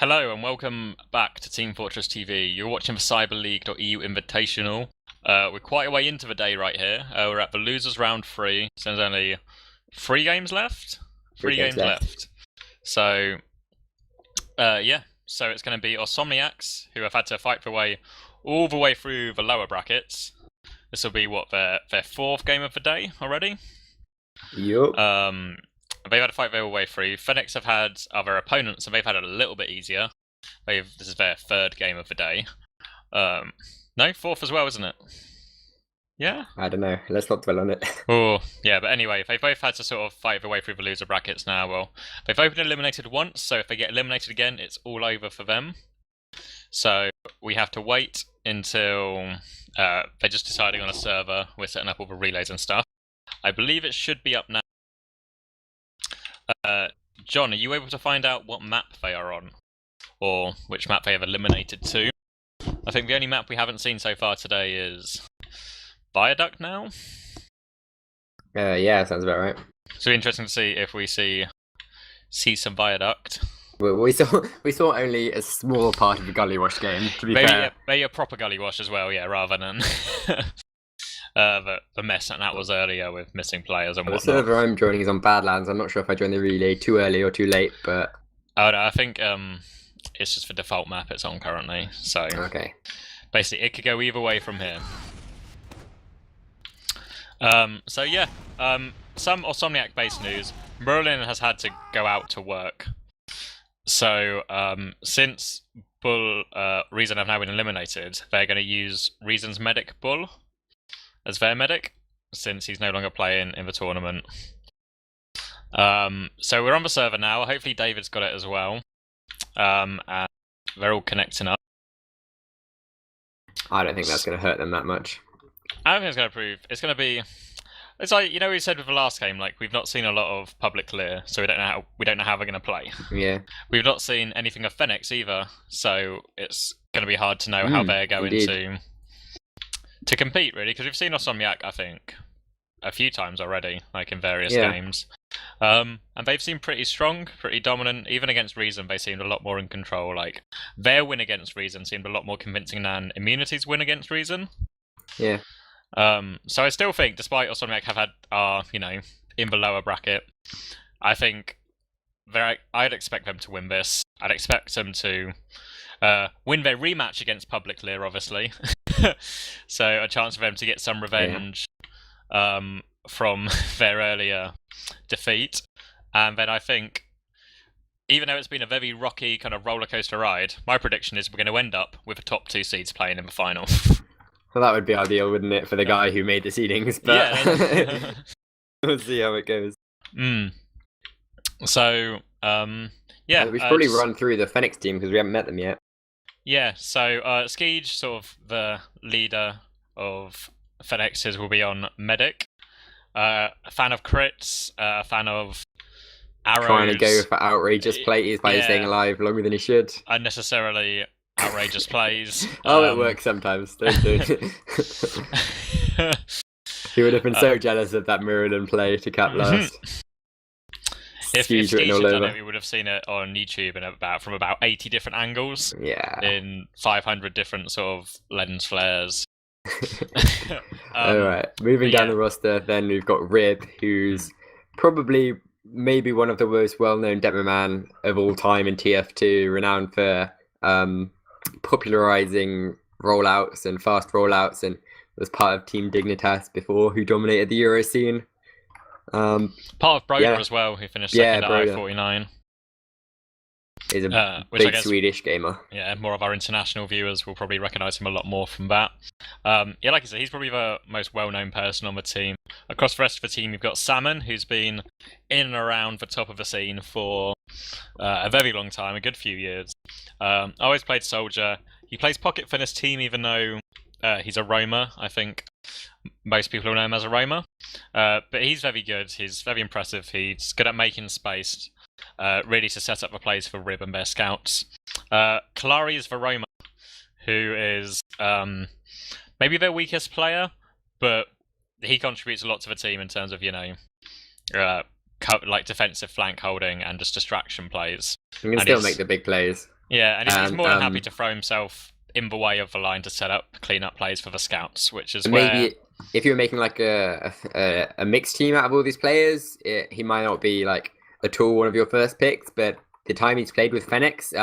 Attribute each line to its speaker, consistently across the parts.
Speaker 1: Hello and welcome back to Team Fortress TV. You're watching the CyberLeague.EU Invitational. We're quite a way into the day right here. We're at the losers round 3. So there's only 3 games left. Three games left. So, yeah. So it's going to be Awsomniacs, who have had to fight their way all the way through the lower brackets. This will be what their 4th game of the day already.
Speaker 2: Yup.
Speaker 1: They've had to fight their way through. Fenneks have had other opponents, and they've had it a little bit easier. This is their 3rd game of the day. No, 4th as well, isn't it? Yeah?
Speaker 2: I don't know. Let's not dwell on it.
Speaker 1: Oh, yeah, but anyway, they've both had to sort of fight their way through the loser brackets now. Well, they've both been eliminated once, so if they get eliminated again, it's all over for them. So we have to wait until they're just deciding on a server. We're setting up all the relays and stuff. I believe it should be up now. John, are you able to find out what map they are on? Or which map they have eliminated to? I think the only map we haven't seen so far today is Viaduct now?
Speaker 2: Yeah, sounds about right.
Speaker 1: So interesting to see if we see some Viaduct.
Speaker 2: We saw only a small part of the Gully Wash game, to be fair.
Speaker 1: Maybe a proper Gully Wash as well, yeah, rather than the mess that was earlier with missing players and whatnot.
Speaker 2: The server I'm joining is on Badlands. I'm not sure if I joined the relay too early or too late, but...
Speaker 1: Oh, no, I think it's just the default map it's on currently, so...
Speaker 2: Okay.
Speaker 1: Basically, it could go either way from here. So yeah, some Awsomniac-based news. Merlin has had to go out to work. So, since Reason have now been eliminated, they're going to use Reason's medic Bull as their medic, since he's no longer playing in the tournament. So we're on the server now. Hopefully David's got it as well. And they're all connecting up.
Speaker 2: I don't think that's going to hurt them that much.
Speaker 1: I don't think it's going to prove. It's going to be... It's like, you know, we said with the last game, like, we've not seen a lot of public clear, so we don't know how they're going to play.
Speaker 2: Yeah.
Speaker 1: We've not seen anything of Fenneks either, so it's going to be hard to know how they're going to compete, really, because we've seen Awsomniac, I think, a few times already, like in various games. And they've seemed pretty strong, pretty dominant. Even against Reason, they seemed a lot more in control. Like, their win against Reason seemed a lot more convincing than Immunity's win against Reason.
Speaker 2: Yeah.
Speaker 1: So I still think, despite Awsomniac have had in the lower bracket, I think I'd expect them to win this. I'd expect them to win their rematch against Public Clear, obviously. So a chance for them to get some revenge from their earlier defeat. And then I think, even though it's been a very rocky kind of roller coaster ride, my prediction is we're going to end up with the top 2 seeds playing in the final.
Speaker 2: Well, that would be ideal, wouldn't it, for the guy who made the seedings? But
Speaker 1: yeah.
Speaker 2: We'll see how it goes.
Speaker 1: So, yeah.
Speaker 2: We should probably run through the Fenneks team because we haven't met them yet.
Speaker 1: Yeah, so Skeege, sort of the leader of Fenneks, will be on Medic. A fan of crits, a fan of arrows.
Speaker 2: Trying to go for outrageous plays by staying alive longer than he should.
Speaker 1: Unnecessarily outrageous plays.
Speaker 2: It works sometimes. Don't do it. He would have been so jealous of that Mirrodin play to cap last.
Speaker 1: If Skeege had done it, we would have seen it on YouTube from about 80 different angles.
Speaker 2: Yeah.
Speaker 1: In 500 different sort of lens flares.
Speaker 2: Alright, moving down the roster, then we've got Rib, who's probably maybe one of the most well-known Demoman of all time in TF2, renowned for popularizing rollouts and fast rollouts, and was part of Team Dignitas before, who dominated the Euro scene.
Speaker 1: Part of Broder as well, who finished second at I-49.
Speaker 2: He's a big Swedish gamer.
Speaker 1: Yeah, more of our international viewers will probably recognise him a lot more from that. Yeah, like I said, he's probably the most well-known person on the team. Across the rest of the team, you've got Salmon, who's been in and around the top of the scene for a very long time, a good few years. Always played Soldier. He plays Pocket for this team, even though he's a roamer. I think most people will know him as a roamer. But he's very good. He's very impressive. He's good at making space. Really to set up the plays for Rib and their scouts. Kalari is the roamer, who is maybe their weakest player, but he contributes a lot to the team in terms of, like defensive flank holding and just distraction plays.
Speaker 2: You can still make the big plays.
Speaker 1: Yeah, and he's
Speaker 2: And
Speaker 1: more than happy to throw himself in the way of the line to set up clean-up plays for the scouts, which is where...
Speaker 2: maybe if you're making like a mixed team out of all these players, he might not be like at all one of your first picks, but the time he's played with Fenneks,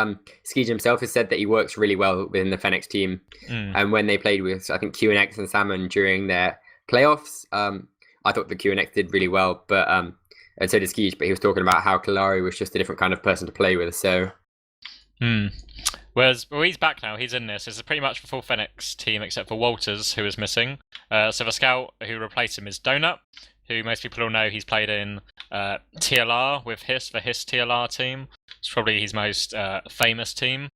Speaker 2: Skeege himself has said that he works really well within the Fenneks team. And when they played with, I think, QNX and Salmon during their playoffs, I thought the QNX did really well, but and so did Skeege, but he was talking about how Kalari was just a different kind of person to play with, so...
Speaker 1: Whereas, well, he's back now, he's in this. It's pretty much the full Fenneks team except for Walters, who is missing. So the scout who replaced him is Donut, who most people will know he's played in TLR with the Hiss TLR team. It's probably his most famous team.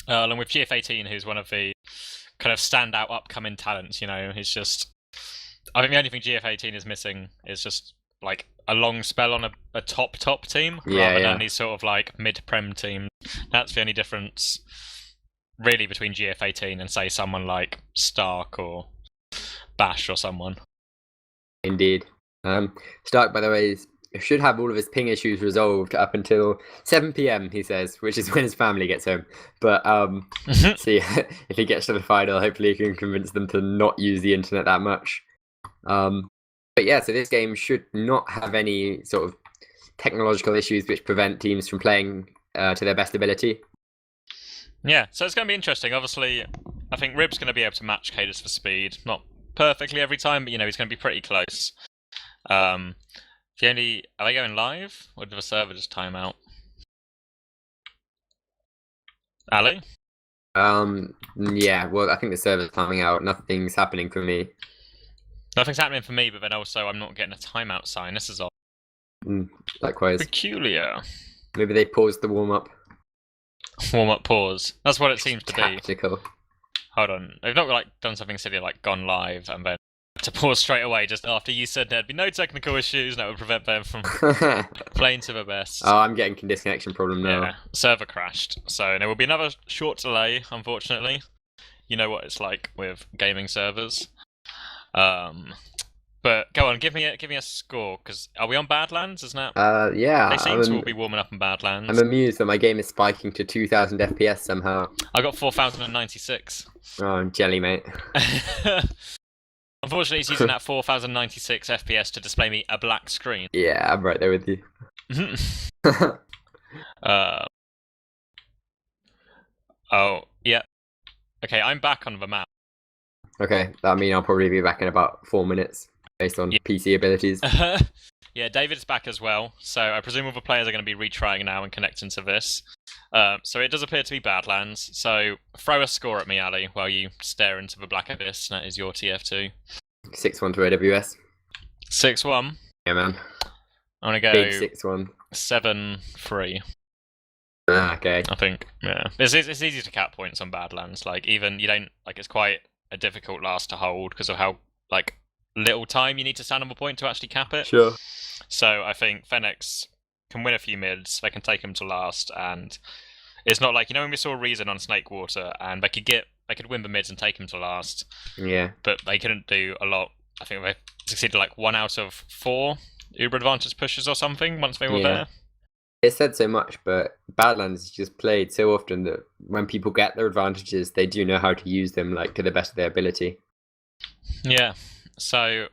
Speaker 1: Along with GF18, who's one of the kind of standout upcoming talents, you know. He's just... I think the only thing GF18 is missing is just like a long spell on a top team rather than these sort of like mid-prem teams. That's the only difference really between GF18 and say someone like Stark or Bash or someone.
Speaker 2: Indeed. Stark, by the way, should have all of his ping issues resolved up until 7 p.m, he says, which is when his family gets home. But see, if he gets to the final, hopefully he can convince them to not use the internet that much. But yeah, so this game should not have any sort of technological issues which prevent teams from playing to their best ability.
Speaker 1: Yeah, so it's going to be interesting. Obviously, I think Rib's going to be able to match Cadus for speed. Not perfectly every time, but you know, he's going to be pretty close. Are they going live, or did the server just time out? Ali?
Speaker 2: Yeah, well, I think the server's timing out. Nothing's happening for me.
Speaker 1: Nothing's happening for me, but then also I'm not getting a timeout sign. This is odd.
Speaker 2: Likewise.
Speaker 1: Peculiar.
Speaker 2: Maybe they paused the warm-up.
Speaker 1: Warm-up pause. That's what it seems to be.
Speaker 2: Tactical.
Speaker 1: Hold on. They've not like done something silly like gone live and then to pause straight away just after you said there'd be no technical issues and that would prevent them from playing to the best.
Speaker 2: Oh, I'm getting a disconnection problem now.
Speaker 1: Yeah, server crashed. So there will be another short delay, unfortunately. You know what it's like with gaming servers. But go on, give me a score, because are we on Badlands, isn't it?
Speaker 2: Yeah.
Speaker 1: They seem to all be warming up in Badlands.
Speaker 2: I'm amused that my game is spiking to 2000 FPS somehow.
Speaker 1: I got 4096.
Speaker 2: Oh, jelly, mate.
Speaker 1: Unfortunately, it's using that 4096 FPS to display me a black screen.
Speaker 2: Yeah, I'm right there with you.
Speaker 1: Oh, yeah. Okay, I'm back on the map.
Speaker 2: Okay, that means I'll probably be back in about 4 minutes, based on PC abilities.
Speaker 1: Yeah, David's back as well, so I presume all the players are going to be retrying now and connecting to this. So it does appear to be Badlands, so throw a score at me, Ali, while you stare into the black abyss. That is your TF2.
Speaker 2: 6-1 to AWS.
Speaker 1: 6-1?
Speaker 2: Yeah, man.
Speaker 1: I'm going to go...
Speaker 2: Big 6-1.
Speaker 1: 7-3.
Speaker 2: Okay.
Speaker 1: I think, yeah. It's easy to cap points on Badlands. Like, even, you don't... Like, it's quite a difficult last to hold because of how, like, little time you need to stand on the point to actually cap it.
Speaker 2: Sure.
Speaker 1: So I think Fenneks can win a few mids, they can take him to last, and it's not like, you know, when we saw Reason on Snakewater, and they could win the mids and take him to last.
Speaker 2: Yeah.
Speaker 1: But they couldn't do a lot. I think they succeeded like 1 out of 4 Uber Advantage pushes or something once they were there.
Speaker 2: It said so much, but Badlands is just played so often that when people get their advantages, they do know how to use them like to the best of their ability.
Speaker 1: Yeah. So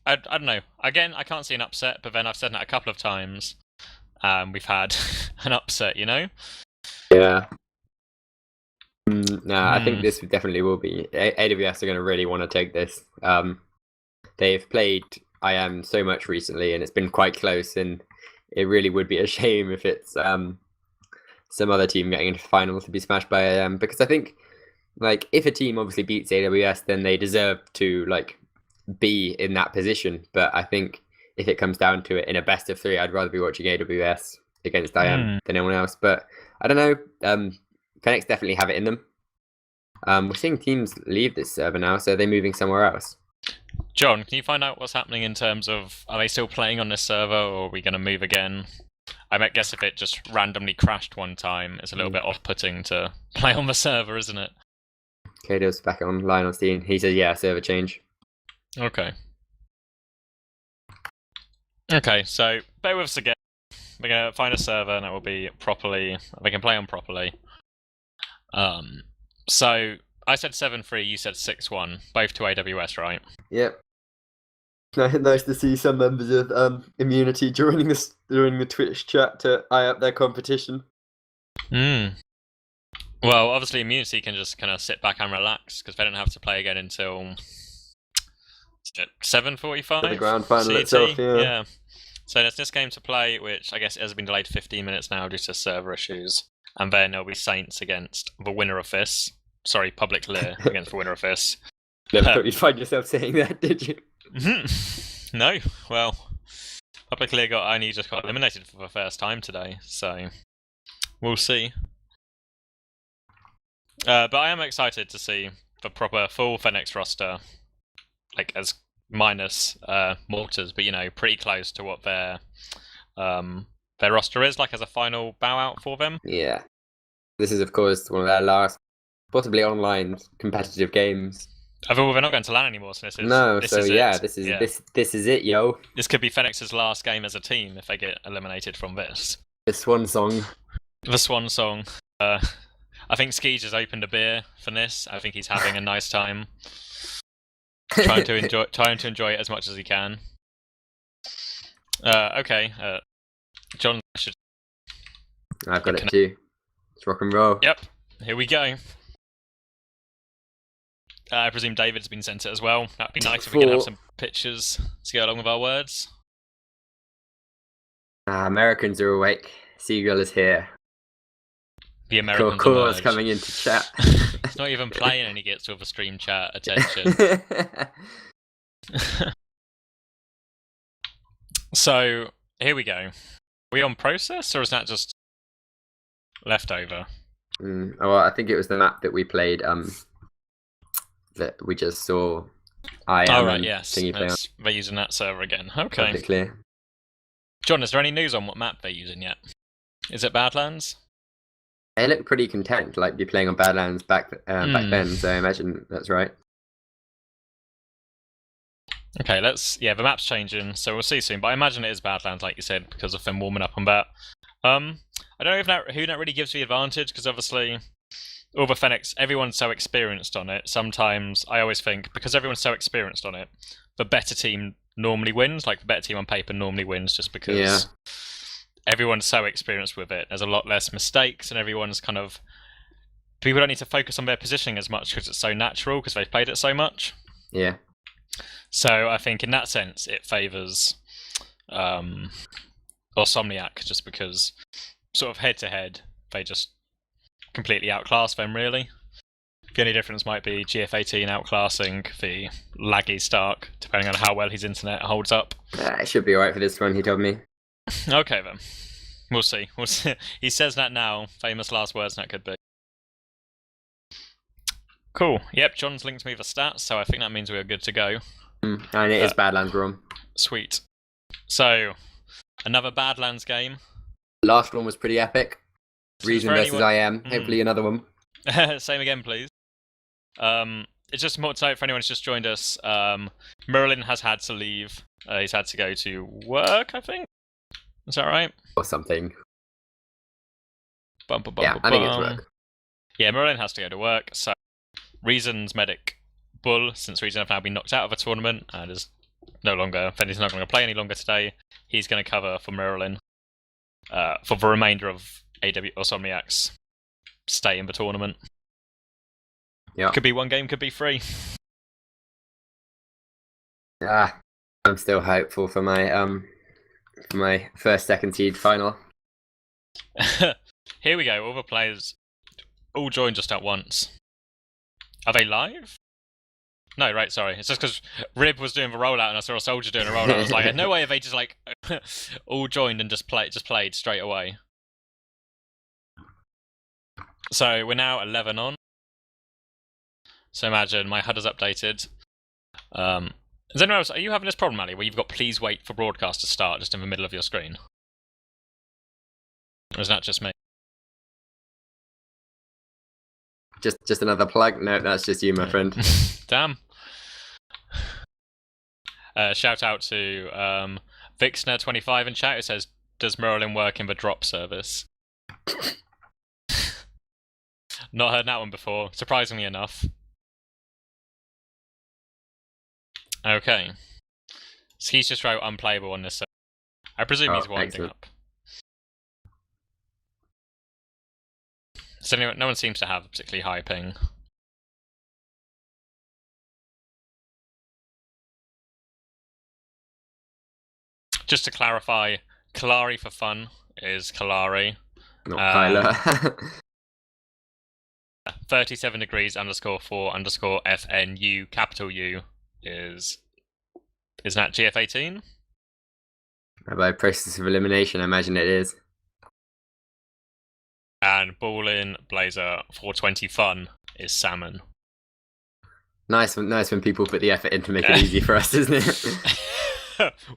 Speaker 1: I don't know. Again, I can't see an upset, but then I've said that a couple of times. We've had an upset, you know?
Speaker 2: Yeah. No, I think this definitely will be. AWS are going to really want to take this. They've played IM so much recently, and it's been quite close, and it really would be a shame if it's some other team getting into the final to be smashed by IM, because I think, like, if a team obviously beats AWS, then they deserve to, like, be in that position. But I think if it comes down to it in a best of 3, I'd rather be watching AWS against IM than anyone else. But I don't know. Fenneks definitely have it in them. We're seeing teams leave this server now, so they're moving somewhere else.
Speaker 1: John, can you find out what's happening in terms of, are they still playing on this server, or are we going to move again? I might guess if it just randomly crashed one time, it's a little bit off-putting to play on the server, isn't it?
Speaker 2: Kado's back online on Steam. He says, yeah, server change.
Speaker 1: Okay. Okay, so bear with us again. We're gonna find a server and it will be properly. We can play on properly. So I said 7-3. You said 6-1. Both to AWS, right?
Speaker 2: Yep. Nice to see some members of Immunity joining the Twitch chat to eye up their competition.
Speaker 1: Well, obviously Immunity can just kind of sit back and relax because they don't have to play again until 7:45.
Speaker 2: The grand final
Speaker 1: CT.
Speaker 2: itself, yeah.
Speaker 1: So there's this game to play, which I guess has been delayed 15 minutes now due to server issues. And then there'll be Saints against the winner of this. Sorry, Public Lear against the winner of this.
Speaker 2: Never thought you'd find yourself saying that, did you?
Speaker 1: No, well, Public Lear just got eliminated for the first time today, so we'll see. But I am excited to see the proper full Fenneks roster, like as minus mortars, but pretty close to what their roster is like as a final bow out for them.
Speaker 2: Yeah, this is of course one of their last, possibly online competitive games.
Speaker 1: I thought they're not going to LAN anymore, so this is
Speaker 2: this is it, yo.
Speaker 1: This could be Fennex's last game as a team if they get eliminated from this.
Speaker 2: The swan song.
Speaker 1: The swan song. I think Ski just opened a beer for this. I think he's having a nice time. trying to enjoy it as much as he can. Okay. John should.
Speaker 2: I've got it too. It's rock and roll.
Speaker 1: Yep. Here we go. I presume David's been sent it as well. That'd be nice if we can have some pictures to go along with our words.
Speaker 2: Americans are awake. Seagull is here.
Speaker 1: The Americans
Speaker 2: Core's coming into chat.
Speaker 1: He's not even playing and he gets all the stream chat attention. So, here we go. Are we on process or is that just leftover?
Speaker 2: Well, I think it was the map that we played that we just saw.
Speaker 1: Yes. They're using that server again. Okay.
Speaker 2: Clear.
Speaker 1: John, is there any news on what map they're using yet? Is it Badlands?
Speaker 2: They look pretty content, like be playing on Badlands back then, so I imagine that's right.
Speaker 1: Okay, the map's changing, so we'll see soon, but I imagine it is Badlands, like you said, because of them warming up on that. I don't know who that really gives the advantage, because obviously, all the Fenneks, everyone's so experienced on it, sometimes I always think, because everyone's so experienced on it, the better team normally wins, like the better team on paper normally wins, just because everyone's so experienced with it. There's a lot less mistakes, and everyone's people don't need to focus on their positioning as much because it's so natural because they've played it so much.
Speaker 2: Yeah.
Speaker 1: So I think in that sense it favours Awsomniac just because sort of head to head they just completely outclass them really. The only difference might be GF18 outclassing the laggy Stark, depending on how well his internet holds up.
Speaker 2: It should be alright for this one, he told me.
Speaker 1: Okay then. We'll see. He says that now. Famous last words that could be. Cool. Yep, John's linked me the stats, so I think that means we're good to go.
Speaker 2: And it is Badlands Rom.
Speaker 1: Sweet. So, another Badlands game.
Speaker 2: Last one was pretty epic. Reason versus IM. Hopefully another one.
Speaker 1: Same again, please. It's just more to note for anyone who's just joined us. Merlin has had to leave. He's had to go to work, I think. Is that right?
Speaker 2: Or something.
Speaker 1: I think it's work. Yeah, Merlin has to go to work, so Reason's medic Bull, since Reason have now been knocked out of the tournament and is no longer, Fenny's not going to play any longer today, he's going to cover for Merlin for the remainder of Awsomniac's stay in the tournament.
Speaker 2: Yeah.
Speaker 1: Could be one game, could be three.
Speaker 2: I'm still hopeful for my first second seed final.
Speaker 1: Here we go, all the players all joined just at once. Are they live? No, right, sorry. It's just because Rib was doing the rollout and I saw a soldier doing a rollout. I was like, no way have they just like all joined and just played straight away. So we're now 11 on. So imagine my HUD is updated. Is anyone else, are you having this problem, Ali, where you've got please wait for broadcast to start just in the middle of your screen? Or is that just me?
Speaker 2: Just another plug? No, that's just you, my friend.
Speaker 1: Damn. Shout out to Vixner25 in chat who says, does Merlin work in the drop service? Not heard that one before, surprisingly enough. Okay. He's just wrote unplayable on this server. I presume he's winding up. So no one seems to have a particularly high ping. Just to clarify, Kalari for fun is Kalari.
Speaker 2: Not Kyler.
Speaker 1: 37 degrees underscore 4 underscore FNU capital U is that GF18?
Speaker 2: By process of elimination, I imagine it is.
Speaker 1: And Ballin Blazer 420 fun is Salmon.
Speaker 2: Nice when people put the effort in to make it easy for us, isn't it?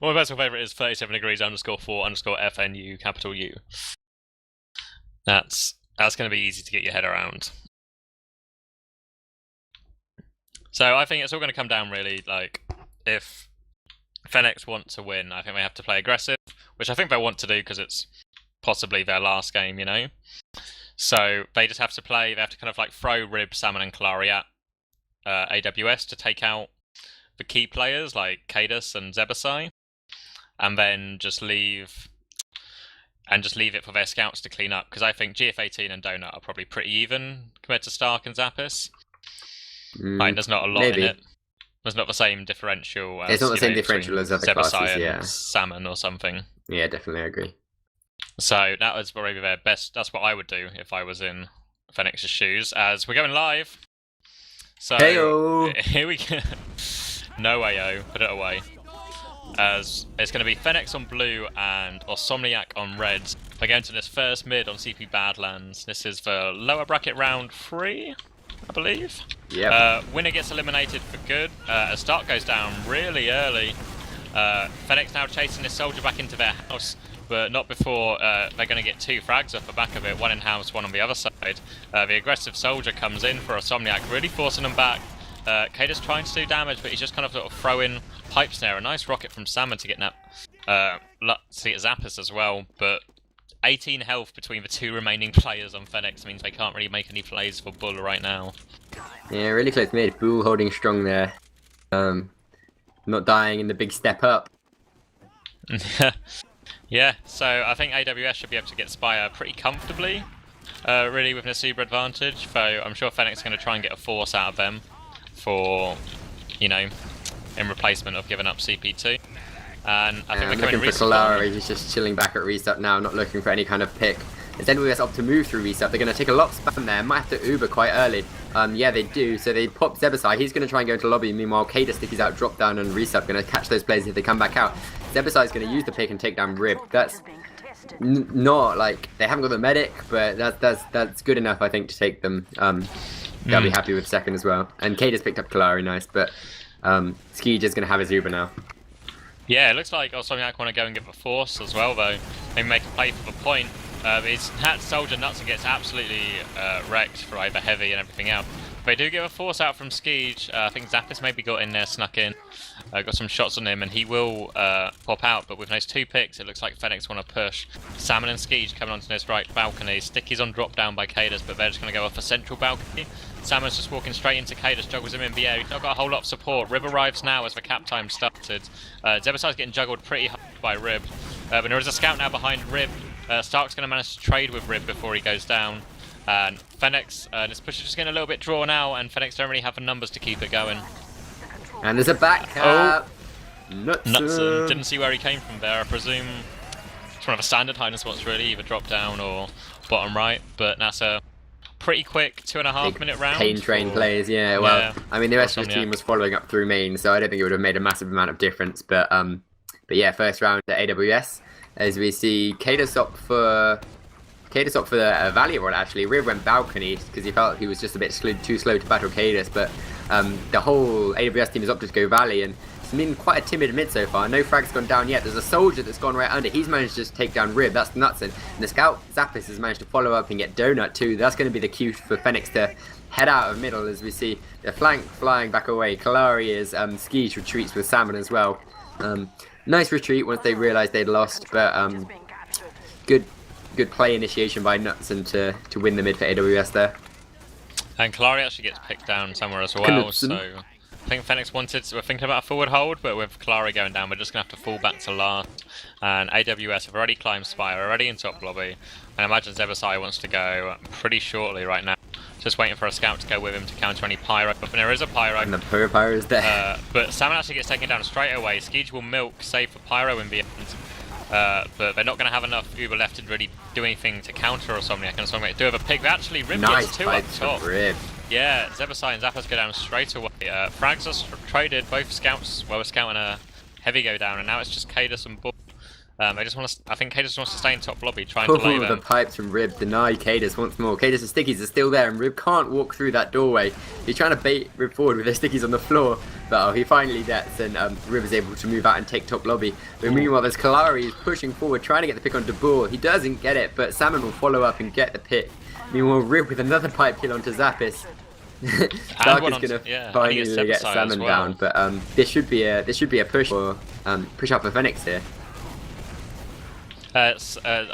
Speaker 1: Well, my personal favourite is 37 degrees underscore 4 underscore FNU capital U. That's going to be easy to get your head around. So I think it's all going to come down really, like, if Fenneks want to win, I think they have to play aggressive, which I think they want to do because it's possibly their last game, you know? So they just have to play, they have to kind of like throw Rib, Salmon and Kalari at AWS to take out the key players like Cadus and Zebasai, and then just leave it for their scouts to clean up, because I think GF18 and Donut are probably pretty even compared to Stark and Zappis. Like, there's not a lot in it. There's not the same differential as,
Speaker 2: it's not the same differential as other classes,
Speaker 1: and Salmon or something.
Speaker 2: Yeah, definitely, I agree.
Speaker 1: So that was probably their best. That's what I would do if I was in Fenneks' shoes. As we're going live. So
Speaker 2: Hey-o!
Speaker 1: Here we go. No way, put it away. As it's going to be Fenneks on blue and Awsomniac on red. We're going to this first mid on CP Badlands. This is the lower bracket round 3, I believe.
Speaker 2: Yeah.
Speaker 1: Winner gets eliminated for good. As Stark goes down really early. Fenneks now chasing this soldier back into their house, but not before they're going to get 2 frags off the back of it, one in house, one on the other side. The aggressive soldier comes in for Awsomniac, really forcing them back. Cadus trying to do damage, but he's just kind of sort of throwing pipe snare. A nice rocket from Salmon to get that to get Zappis as well, but 18 health between the 2 remaining players on Fenneks means they can't really make any plays for Bull right now.
Speaker 2: Yeah, really close mid. Bull holding strong there. Not dying in the big step up.
Speaker 1: Yeah, so I think AWS should be able to get Spire pretty comfortably, really with a super advantage, though I'm sure Fenneks is going to try and get a force out of them for, you know, in replacement of giving up CP2. And I think they're
Speaker 2: looking for Kalari, he's just chilling back at reset now, not looking for any kind of pick. As AWS opt to move through reset, they're going to take a lot of spam there, might have to Uber quite early. Yeah, they do, so they pop Zebasai, he's going to try and go into lobby, meanwhile Cadus stickies out, drop down and reset, going to catch those players if they come back out. Zebasai is going to use the pick and take down Rib. That's not like, they haven't got the medic, but that's good enough, I think, to take them. They'll be happy with second as well. And Cadus picked up Kalari, nice, but Skeej is going to have his Uber now.
Speaker 1: Yeah, it looks like Awsomniac want to go and give a force as well, though. Maybe make a play for the point. That soldier nuts and gets absolutely wrecked for either heavy and everything else. They do get a force out from Skeej. I think Zappis maybe got in there, snuck in, got some shots on him, and he will pop out. But with those 2 picks, it looks like Fenneks want to push. Salmon and Skeej coming onto this right balcony. Sticky's on drop down by Cadus, but they're just going to go off a central balcony. Salmon's just walking straight into Cadus, juggles him in the air. He's not got a whole lot of support. Rib arrives now as the cap time started. Zebasai's getting juggled pretty hard by Rib. But there is a scout now behind Rib. Stark's going to manage to trade with Rib before he goes down. And Fenneks, this push is just getting a little bit drawn out, and Fenneks don't really have the numbers to keep it going.
Speaker 2: And there's a back cap.
Speaker 1: Nutson. Didn't see where he came from there. I presume it's one of the standard hiding spots really, either drop down or bottom right. But that's a pretty quick 2.5 minute round.
Speaker 2: Pain train plays, yeah. Well, I mean the rest of the team was following up through main, so I don't think it would have made a massive amount of difference. But yeah, first round at AWS, as we see Cadus opt for the Valiant one actually. Rib went balcony because he felt he was just a bit too slow to battle Cadus, but the whole AWS team has opted to go Valley, and it's been quite a timid mid so far. No frag's gone down yet. There's a soldier that's gone right under. He's managed to just take down Rib. That's nuts. And the scout Zappis has managed to follow up and get Donut too. That's going to be the cue for Fenneks to head out of middle as we see the flank flying back away. Kalari is Skeej retreats with Salmon as well. Nice retreat once they realised they'd lost, but good play initiation by Knutson to win the mid for AWS there.
Speaker 1: And Kalari actually gets picked down somewhere as well,
Speaker 2: Knutson.
Speaker 1: so I think Fenneks we're thinking about a forward hold, but with Kalari going down, we're just going to have to fall back to last. And AWS have already climbed Spire, already in top lobby, and I imagine Zebasai wants to go pretty shortly right now. Just waiting for a scout to go with him to counter any pyro, and there is a pyro.
Speaker 2: And the pyro is there.
Speaker 1: But Salmon actually gets taken down straight away. Skeege will milk, save for pyro in the end. But they're not going to have enough Uber left to really do anything to counter Awsomniac, and Awsomniac do have a pick. But actually, Rib gets 2 up top. Yeah, Zebasai and Zappas go down straight away. Frags are traded, both scouts, well, we're scouting a heavy go down, and now it's just Cadus and Bull. I think Cadus wants to stay in top lobby, trying to delay them.
Speaker 2: The pipes from Rib deny Cadus once more. Cadus' stickies are still there, and Rib can't walk through that doorway. He's trying to bait Rib forward with their stickies on the floor, but he finally gets, and Rib is able to move out and take top lobby. But meanwhile, there's Kalari who's pushing forward, trying to get the pick on Debor. He doesn't get it, but Salmon will follow up and get the pick. Meanwhile, Rib with another pipe kill onto Zappis. Dark is going to finally get Salmon down, but this should be a push for push up for Fenneks here.
Speaker 1: I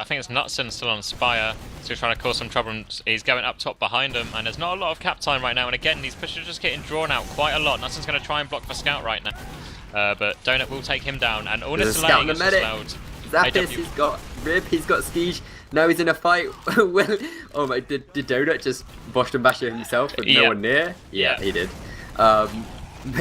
Speaker 1: think it's Knutson still on Spire, so he's trying to cause some trouble. He's going up top behind him, and there's not a lot of cap time right now. And again, these pushes are just getting drawn out quite a lot. Knutson's going to try and block for Scout right now, but Donut will take him down. And all this delaying is just allowed.
Speaker 2: Zappis, he's got Rib, he's got Skeege. Now he's in a fight. Well, oh my! Did Donut just Boston Basher himself with no one near? Yeah, he did. But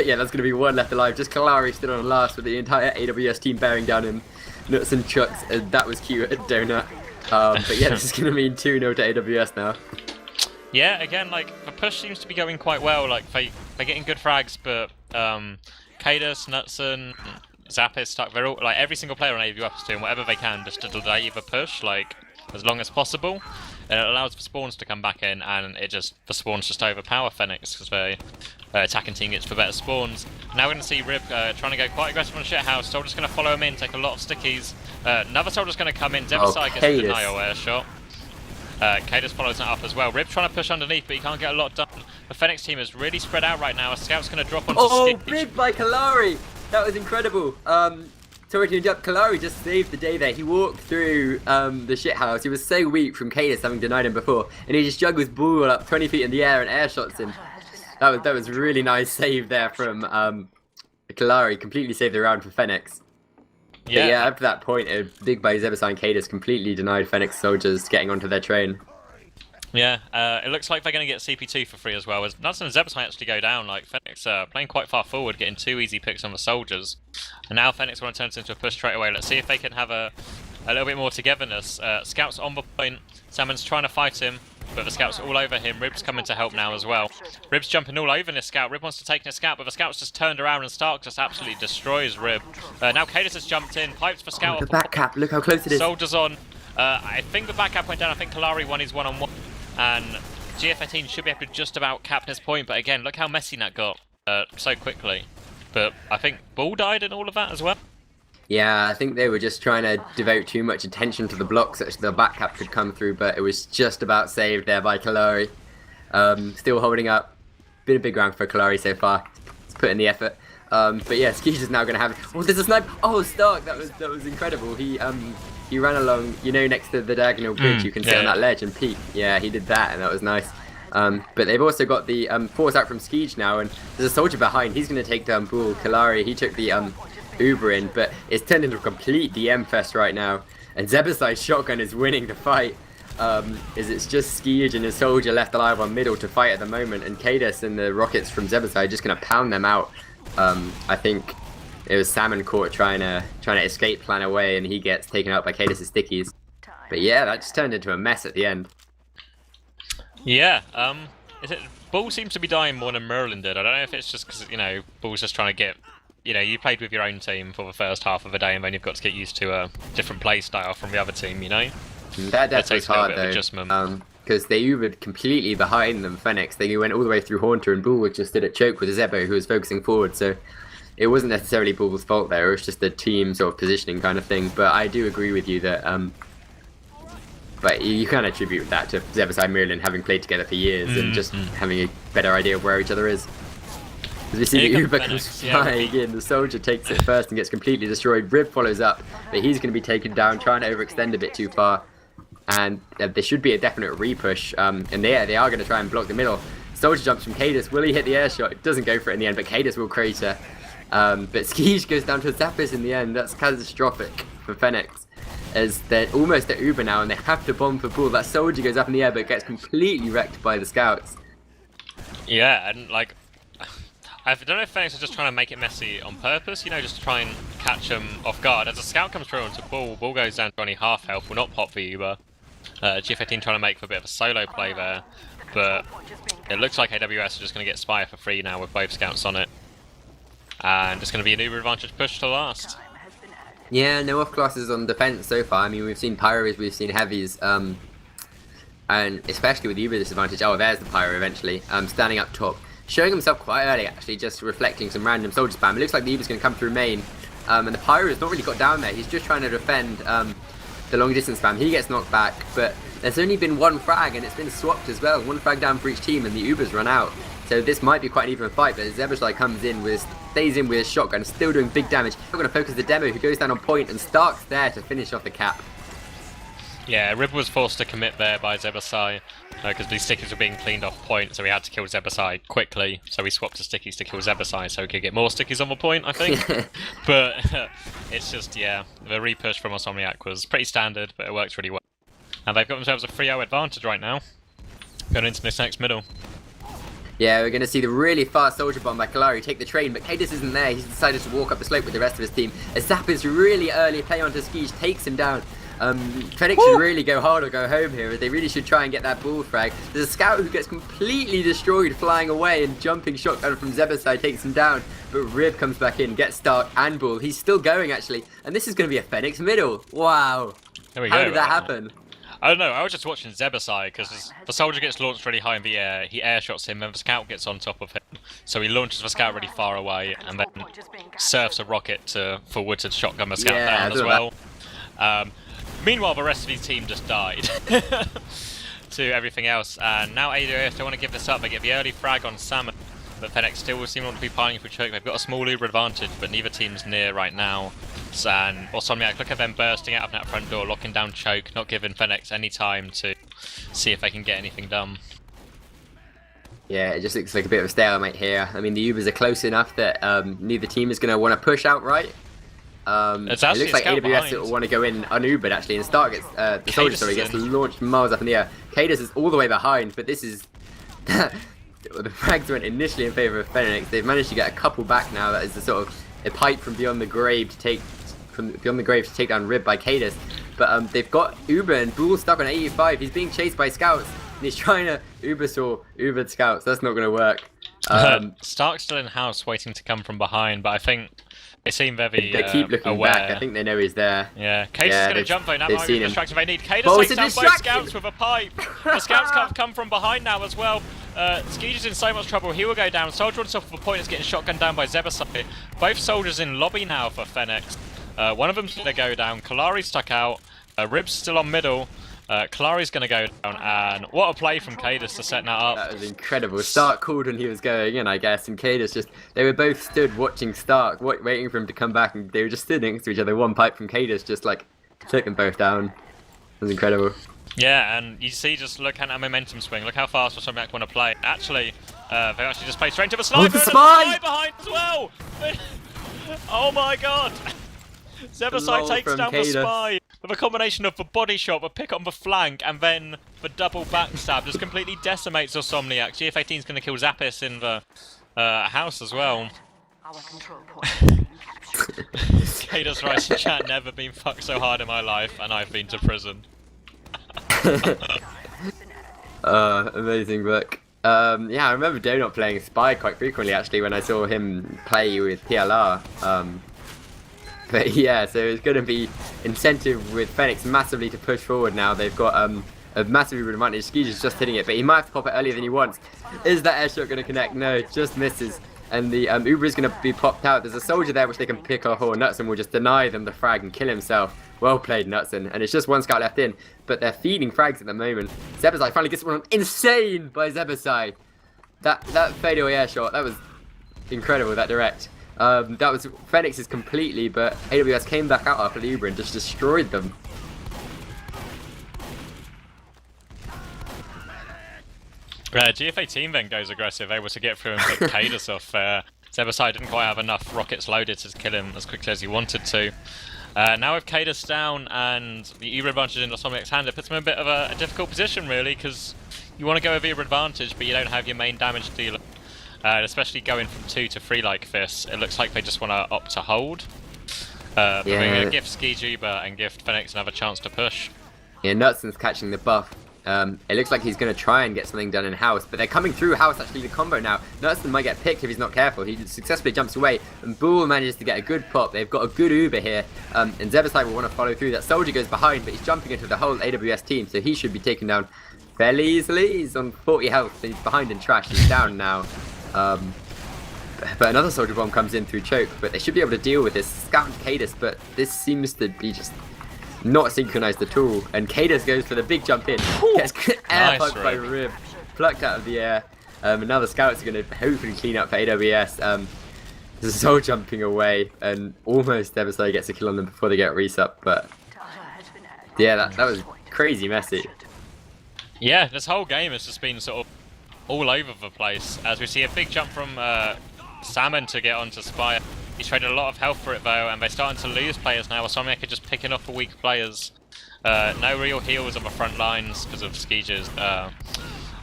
Speaker 2: yeah, that's going to be one left alive. Just Kalari still on last with the entire AWS team bearing down him. Nuts and chucks, that was cute at Donut. But yeah, this is going to mean 2-0 to AWS now.
Speaker 1: Yeah, again, like, the push seems to be going quite well. Like, they're getting good frags, but Cadus, Knutson, Zappis, they're all, like, every single player on AWS is doing whatever they can just to delay the push, like, as long as possible. And it allows the spawns to come back in, and the spawns just overpower Fenneks because the attacking team gets for better spawns. Now we're going to see Rib trying to go quite aggressive on Shithouse. Soldier's going to follow him in, take a lot of stickies. Another Soldier's going to come in. Zebasai gets a denial air shot. Cadus follows that up as well. Rib trying to push underneath, but he can't get a lot done. The Fenneks team is really spread out right now. A scout's going to drop onto Skeege.
Speaker 2: Big by Kalari! That was incredible. Sorry to interrupt, Kalari just saved the day there. He walked through the shithouse. He was so weak from Cadus having denied him before, and he just juggles Bull up 20 feet in the air and air shots him. That was a really nice save there from Kalari. Completely saved the round for Fenneks. Yeah. But yeah, up to that point, a big by Zebasai and Cadus completely denied Fenneks soldiers getting onto their train.
Speaker 1: Yeah, it looks like they're going to get CP2 for free as well. As Knutson and Zebasai actually go down, like Fenneks playing quite far forward, getting 2 easy picks on the soldiers. And now Fenneks want to turn this into a push straight away. Let's see if they can have a little bit more togetherness. Scout's on the point. Salmon's trying to fight him, but the Scout's all over him. Rib's coming to help now as well. Rib's jumping all over this Scout. Rib wants to take this Scout, but the Scout's just turned around and Stark just absolutely destroys Rib. Now Cadus has jumped in, pipes for Scout.
Speaker 2: The back cap, look how close it is.
Speaker 1: Soldiers on. I think the back cap went down. I think Kalari won his one-on-one. And GF18 should be able to just about cap this point, but again, look how messy that got so quickly. But I think Bull died in all of that as well.
Speaker 2: Yeah, I think they were just trying to devote too much attention to the blocks so the back cap could come through, but it was just about saved there by Kalari. Still holding up. Been a big round for Kalari so far. He's put in the effort. But yeah, Skeege is now going to have... Oh, there's a snipe! Oh, Stark! That was incredible. He ran along, next to the diagonal bridge. You can sit on that ledge and peek. Yeah, he did that, and that was nice. But they've also got the force out from Skeege now, and there's a soldier behind. He's going to take down Bull. Kalari, he took the Uber in, but it's turned into a complete DM fest right now. And Zebasai's shotgun is winning the fight. It's just Skeege and his soldier left alive on middle to fight at the moment, and Cadus and the rockets from Zebasai are just going to pound them out. I think it was Salmon caught trying to escape plan away, and he gets taken out by Cadus' stickies. But yeah, that just turned into a mess at the end.
Speaker 1: Yeah, Bull seems to be dying more than Merlin did. I don't know if it's just because, Bull's just trying to get... you played with your own team for the first half of the day, and then you've got to get used to a different play style from the other team,
Speaker 2: That was hard, though. Because they Ubered completely behind them, Fenneks. They went all the way through Haunter, and Bull just did a choke with Zebo, who was focusing forward, so... It wasn't necessarily Bull's fault there, it was just the team sort of positioning kind of thing, but I do agree with you that, but you can attribute that to Zebasai and Merlin having played together for years and just having a better idea of where each other is. As we see
Speaker 1: Here
Speaker 2: the
Speaker 1: comes
Speaker 2: Uber
Speaker 1: Fenneks,
Speaker 2: comes
Speaker 1: yeah,
Speaker 2: flying in, the soldier takes it first and gets completely destroyed. Rib follows up, but he's going to be taken down, trying to overextend a bit too far. And there should be a definite repush, and they are going to try and block the middle. Soldier jumps from Cadus. Will he hit the air shot? It doesn't go for it in the end, but Cadus will crater. But Skiege goes down to Zappis in the end. That's catastrophic for Fenneks, as they're almost at Uber now and they have to bomb for Bull. That soldier goes up in the air but gets completely wrecked by the scouts.
Speaker 1: Yeah, and like, I don't know if Fenneks are just trying to make it messy on purpose, you know, just to try and catch him off guard. As a scout comes through onto Bull, Bull goes down to only half health, will not pop for Uber. G15 trying to make for a bit of a solo play there, but it looks like AWS are just going to get Spire for free now with both scouts on it. And it's going to be an Uber advantage push to last.
Speaker 2: Yeah, no off classes on defense so far. I mean, we've seen Pyros, we've seen Heavies, and especially with Uber disadvantage. Oh, there's the Pyro eventually, standing up top. Showing himself quite early, actually, just reflecting some random soldier spam. It looks like the Uber's going to come through main, and the Pyro has not really got down there. He's just trying to defend the long distance spam. He gets knocked back, but there's only been one frag, and it's been swapped as well. One frag down for each team, and the Uber's run out. So this might be quite an even fight, but Zebashai comes in with, stays in with his shotgun, still doing big damage. We're going to focus the demo, who goes down on point, and Stark's there to finish off the cap.
Speaker 1: Yeah, Rib was forced to commit there by Zebashai, because these stickies were being cleaned off point, so he had to kill Zebashai quickly. So he swapped to stickies to kill Zebashai, so he could get more stickies on the point, I think. But it's just, yeah, the repush from Awsomniac was pretty standard, but it works really well. And they've got themselves a 3-0 advantage right now, going into this next middle.
Speaker 2: Yeah, we're going to see the really fast soldier bomb by Kalari take the train, but Cadus isn't there. He's decided to walk up the slope with the rest of his team. As Zappis really early play onto Skiege takes him down. Fenneks should really go hard or go home here. They really should try and get that bull frag. There's a scout who gets completely destroyed flying away, and jumping shotgun from Zebashai takes him down. But Rib comes back in, gets Stark and Bull. He's still going actually, and this is going to be a Fenneks middle. Wow.
Speaker 1: There we go.
Speaker 2: How did that happen?
Speaker 1: I don't know, I was just watching Zebashai, because the soldier gets launched really high in the air, he air shots him, and the scout gets on top of him. So he launches the scout really far away, and then surfs a rocket forward to shotgun the scout down as well. Meanwhile, the rest of his team just died to everything else, and now AWS don't want to give this up. They get the early frag on Salmon, but Fenneks still seem to be piling for choke. They've got a small Uber advantage, but neither team's near right now. And Awsomniac, look at them bursting out of that front door, locking down choke, not giving Fenneks any time to see if they can get anything done.
Speaker 2: Yeah, it just looks like a bit of a stalemate here. I mean, the Ubers are close enough that neither team is going to want to push outright. It looks like AWS will want to go in unubered actually, and Stark gets the soldier gets launched miles up in the air. Cadus is all the way behind, but this is the frags went initially in favour of Fenneks. They've managed to get a couple back now. That is the sort of a pipe from beyond the grave to take down Rib by Cadus. But they've got Uber and Bull stuck on 85. He's being chased by scouts, and he's trying to Uber scouts. That's not going to work.
Speaker 1: Stark's still in house, waiting to come from behind, but I think they seem very
Speaker 2: they keep looking
Speaker 1: aware.
Speaker 2: back. I think they know he's there.
Speaker 1: Yeah, Cadus is going to jump though. That might be the distraction they need. Cadus
Speaker 2: Oh,
Speaker 1: takes down both scouts with a pipe. The scouts can't come from behind now as well. Skiege is in so much trouble. He will go down. Soldier on top of a point is getting shotgunned down by Zebashai. Both soldiers in lobby now for Fenneks. One of them's going to go down. Kalari's stuck out. Rib's still on middle. Kalari's going to go down, and what a play from Cadus to set that up.
Speaker 2: That was incredible. Stark called when he was going in, I guess, and Cadus they were both stood watching Stark, waiting for him to come back, and they were just stood next to each other. One pipe from Cadus just like took them both down. It was incredible.
Speaker 1: Yeah, and you see, just look at that momentum swing. Look how fast Awsomniac want to play. Actually, they actually just play straight into the sniper, and the spy behind as well. Oh my god! Zebashai takes down the spy with a combination of the body shot, the pick on the flank, and then the double backstab. Just completely decimates Awsomniac. GF18's going to kill Zappis in the house as well. Cadus writes in chat, never been fucked so hard in my life, and I've been to prison.
Speaker 2: Amazing work. Yeah, I remember Donut playing Spy quite frequently actually when I saw him play with PLR. But yeah, so it's going to be incentive with Fenneks massively to push forward now. They've got a massive advantage. Skiege is just hitting it, but he might have to pop it earlier than he wants. Is that airshot going to connect? No, it just misses. And the Uber is going to be popped out. There's a soldier there which they can pick off, or Nutson will just deny them the frag and kill himself. Well played, Nutson. And it's just one scout left in, but they're feeding frags at the moment. Zebashai finally gets one on. Insane by Zebashai. That fadeaway airshot, that was incredible, that direct. That was Fennex's completely, but AWS came back out after the Uber and just destroyed them.
Speaker 1: GFA team then goes aggressive, able to get through and pick Cadus off. Zebersai didn't quite have enough rockets loaded to kill him as quickly as he wanted to. Now with Cadus down and the Uber advantage in Awsomniac's hand, it puts him in a bit of a difficult position really, because you want to go with Uber advantage, but you don't have your main damage dealer. Especially going from 2 to 3 like this, it looks like they just want to opt to hold. But they're going to gift Ski Uber and gift Fenneks another chance to push.
Speaker 2: Yeah, Nutson's catching the buff. It looks like he's going to try and get something done in house, but they're coming through house, actually, the combo now. Nutson might get picked if he's not careful. He successfully jumps away, and Bull manages to get a good pop. They've got a good Uber here, and Zebersai will want to follow through. That Soldier goes behind, but he's jumping into the whole AWS team, so he should be taken down fairly easily. He's on 40 health, and he's behind in trash. He's down now. But another Soldier Bomb comes in through choke, but they should be able to deal with this. Scout and Cadus, but this seems to be just not synchronized at all. And Cadus goes for the big jump in. Gets air poked by Rib, plucked out of the air. Now the Scouts are going to hopefully clean up for AWS. There's a Soul jumping away, and almost Devastator gets a kill on them before they get resup. But yeah, that was crazy messy.
Speaker 1: Yeah, this whole game has just been sort of all over the place, as we see a big jump from Salmon to get onto Spire. He's traded a lot of health for it though, and they're starting to lose players now. Awsomniac are just picking off the weak players. No real heals on the front lines because of Skija's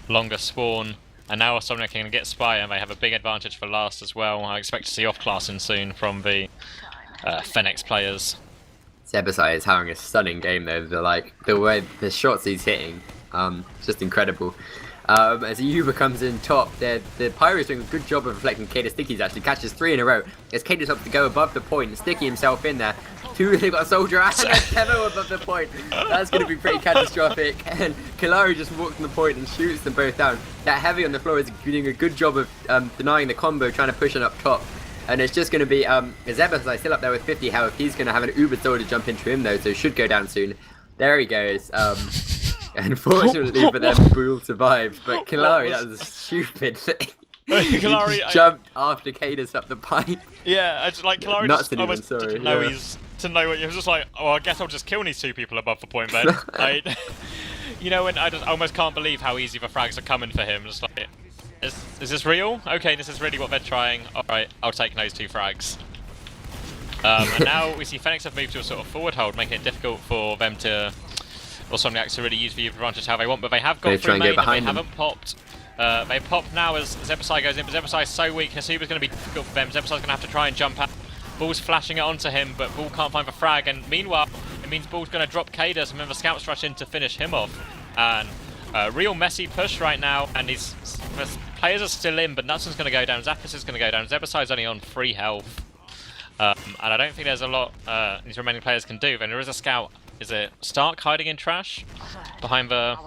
Speaker 1: longer spawn. And now Awsomniac can get Spire, and they have a big advantage for last as well. I expect to see off-classing soon from the Fenneks players.
Speaker 2: Zebersai is having a stunning game though. The way the shots he's hitting, just incredible. As Uber comes in top, the Pyro's doing a good job of reflecting Cadus. Sticky's actually catches 3 in a row. As Cadus opts to go above the point, Sticky himself in there. 2, they've got a Soldier and a Demo above the point. That's going to be pretty catastrophic. And Kalari just walks on the point and shoots them both down. That Heavy on the floor is doing a good job of denying the combo, trying to push it up top. And it's just going to be Zebersai still up there with 50 health. He's going to have an Uber Soldier jump into him though, so should go down soon. There he goes. Unfortunately for them, Bull survived, but Kalari, that was a stupid thing.
Speaker 1: Kalari
Speaker 2: he just jumped after Cadus up the pipe.
Speaker 1: Yeah, I just, like Kalari just almost didn't know
Speaker 2: yeah.
Speaker 1: to know what he was just like. Oh, I guess I'll just kill these 2 people above the point then. You know, and I just almost can't believe how easy the frags are coming for him. Just like, is this real? Okay, this is really what they're trying. All right, I'll take those 2 frags. And now we see Fenneks have moved to a sort of forward hold, making it difficult for them to. Awsomniac to really use the advantage how they want, but they have got through main and they haven't popped. They've popped now as Zebersai goes in, but Zebersai is so weak, Hasuba's going to be difficult for them. Zebersai's going to have to try and jump out. Bull's flashing it onto him, but Bull can't find the frag, and meanwhile, it means Bull's going to drop Cadus, and then the Scouts rush in to finish him off. And real messy push right now, and the players are still in, but Nutson's going to go down, Zappis is going to go down, Zebersai's only on 3 health. And I don't think there's a lot these remaining players can do. Then there is a Scout. Is it Stark hiding in trash behind the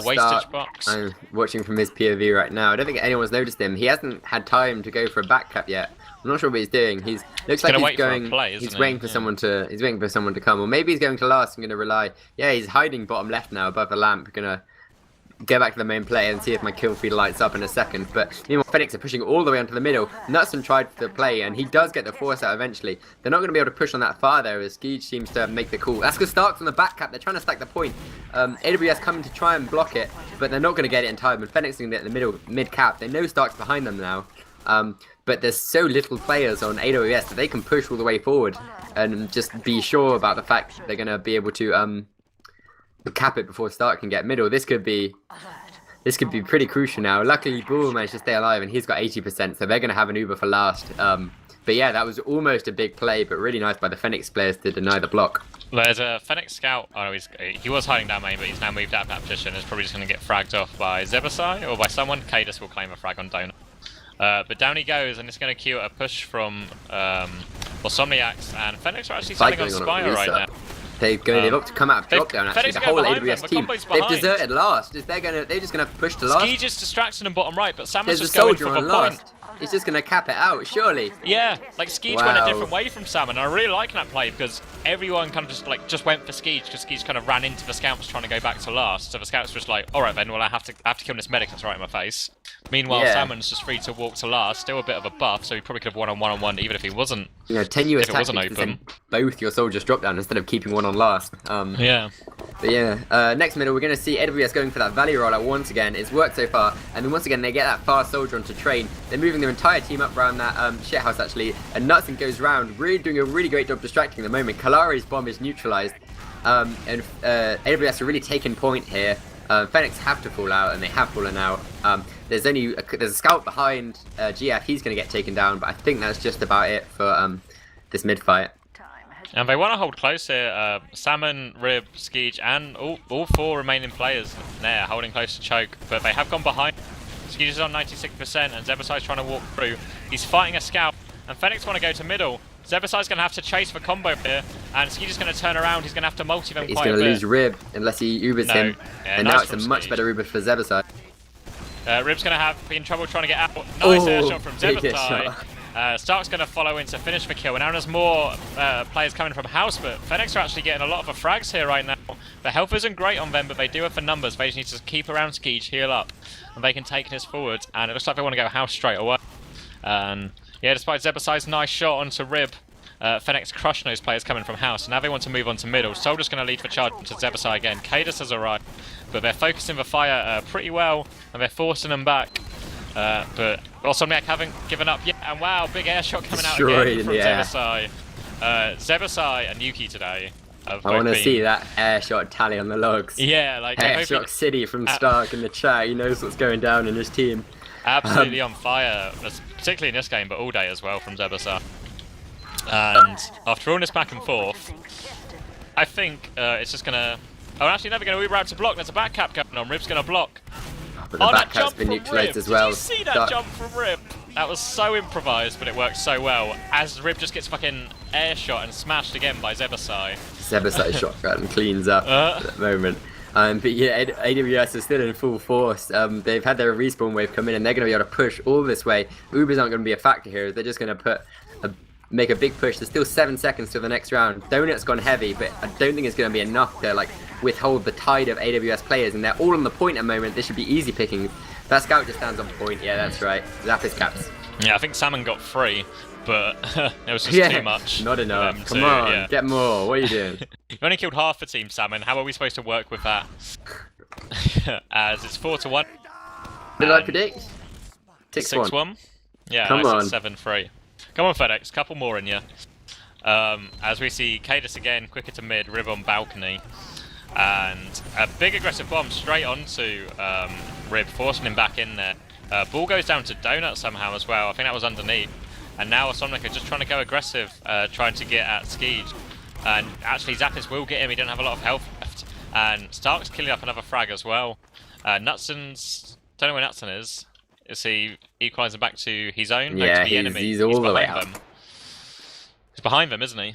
Speaker 1: wastage box?
Speaker 2: I'm watching from his POV right now. I don't think anyone's noticed him. He hasn't had time to go for a back cap yet. I'm not sure what he's doing. Looks like he's going. He's waiting for someone to. He's waiting for someone to come, or maybe he's going to last and going to rely. Yeah, he's hiding bottom left now above the lamp. Gonna go back to the main play and see if my kill feed lights up in a second. But meanwhile, Fenneks are pushing all the way onto the middle. Nutson tried to play, and he does get the force out eventually. They're not going to be able to push on that far there, as Skeege seems to make the call. That's because Stark's on the back cap. They're trying to stack the point. AWS coming to try and block it, but they're not going to get it in time. And Fenneks are going to get the mid cap. They know Stark's behind them now. But there's so little players on AWS that they can push all the way forward and just be sure about the fact that they're going to be able to cap it before Stark can get middle. This could be pretty crucial now. Luckily, Bull managed to stay alive, and he's got 80%, so they're going to have an Uber for last. But yeah, that was almost a big play, but really nice by the Fenneks players to deny the block.
Speaker 1: There's a Fenneks Scout. Oh, he was hiding down main, but he's now moved out of that position. It's probably just going to get fragged off by Zebersai or by someone. Cadus will claim a frag on Donut. But down he goes, and it's going to cue a push from Awsomniacs, and Fenneks are actually standing on Spire right now.
Speaker 2: They've got to come out of drop down. Actually, the whole AWS team. They've deserted last. They're just gonna have to push to last.
Speaker 1: Ski just distracting them bottom right, but Samus just going for the point.
Speaker 2: He's just going to cap it out, surely.
Speaker 1: Yeah, like Skeege went a different way from Salmon. I really like that play because everyone kind of just went for Skeege because Skeege kind of ran into the scouts trying to go back to last. So the scouts were just like, all right then, well I have to kill this medic that's right in my face. Meanwhile, Salmon's just free to walk to last, still a bit of a buff, so he probably could have won on one-on-one even if he wasn't.
Speaker 2: You know, tenuous
Speaker 1: if it wasn't
Speaker 2: tactics
Speaker 1: open.
Speaker 2: Both your soldiers drop down instead of keeping one on last.
Speaker 1: Yeah.
Speaker 2: But yeah, next middle we're going to see AWS going for that value rollout once again. It's worked so far, and then once again they get that fast soldier onto train. They're moving their entire team up around that shithouse actually, and Nutson goes round, really doing a really great job distracting the moment. Kalari's bomb is neutralized, and AWS are really taking point here. Fenneks have to fall out, and they have fallen out. There's a scout behind GF. He's going to get taken down, but I think that's just about it for this mid fight.
Speaker 1: And they want to hold close here. Salmon, Rib, Skeege, and all four remaining players there holding close to choke, but they have gone behind. Skeege is on 96%, and Zebasai's trying to walk through. He's fighting a scout, and Fenneks want to go to middle. Zebasai's going to have to chase for combo here, and Skeege is going to turn around. He's going to have to multi them quite a bit.
Speaker 2: He's going to lose Rib unless he Ubers him, and
Speaker 1: nice
Speaker 2: now it's a
Speaker 1: from
Speaker 2: much
Speaker 1: Skeege.
Speaker 2: better Uber for Zebasai.
Speaker 1: Rib's going to be in trouble trying to get out. Nice air shot from
Speaker 2: big hit
Speaker 1: Zebasai. Stark's going to follow in to finish the kill, and now there's more players coming from house, but Fenneks are actually getting a lot of the frags here right now. The health isn't great on them, but they do have the numbers. They just need to keep around Skeege, heal up, and they can take this forward, and it looks like they want to go house straight away. And yeah, despite Zebasai's nice shot onto Rib, Fenneks crushing those players coming from house, and now they want to move on to middle. Soldier's going to lead the charge to Zebasai again. Cadus has arrived, but they're focusing the fire pretty well, and they're forcing them back. But Awsomniac haven't given up yet, and wow, big air shot coming out again from Zebasai. Zebasai and Yuki today.
Speaker 2: I want to see that air shot tally on the logs.
Speaker 1: Yeah, like
Speaker 2: air shot City from Stark in the chat. He knows what's going down in his team.
Speaker 1: Absolutely on fire, particularly in this game, but all day as well from Zebasai. And after all this back and forth, I think it's just gonna. Oh, actually, never gonna Uber out to block. There's a back cap going on. Rib's gonna block.
Speaker 2: But the back cap's been neutralized as well.
Speaker 1: Did you see that jump from Rib? That was so improvised, but it worked so well. As Rib just gets fucking air shot and smashed again by Zebasai.
Speaker 2: Zebasai shotgun cleans up at that moment. But yeah, AWS is still in full force. They've had their respawn wave come in, and they're going to be able to push all this way. Ubers aren't going to be a factor here. They're just going to make a big push. There's still 7 seconds to the next round. Donut's gone heavy, but I don't think it's going to be enough to withhold the tide of AWS players, and they're all on the point at the moment. This should be easy pickings. That scout just stands on point. Yeah, that's right. Zap his caps.
Speaker 1: Yeah, I think Salmon got 3, but it was just too much.
Speaker 2: Not enough. Come on, get more. What are you doing?
Speaker 1: You've only killed half the team, Salmon. How are we supposed to work with that? As it's 4-1.
Speaker 2: What did I predict?
Speaker 1: 6-1. Yeah,
Speaker 2: come on.
Speaker 1: 7-3. Come on, Fenneks. Couple more in you. As we see Cadus again, quicker to mid, Rib on balcony. And a big aggressive bomb straight onto Rib, forcing him back in there. Ball goes down to Donut somehow as well. I think that was underneath. And now Awsomniac are just trying to go aggressive, trying to get at Skeege. And actually Zappis will get him, he doesn't have a lot of health left. And Stark's killing up another frag as well. Nutson's, don't know where Nutson is. Is he equalising back to his own?
Speaker 2: Yeah,
Speaker 1: to the enemy?
Speaker 2: He's all the way out.
Speaker 1: He's behind them, isn't he?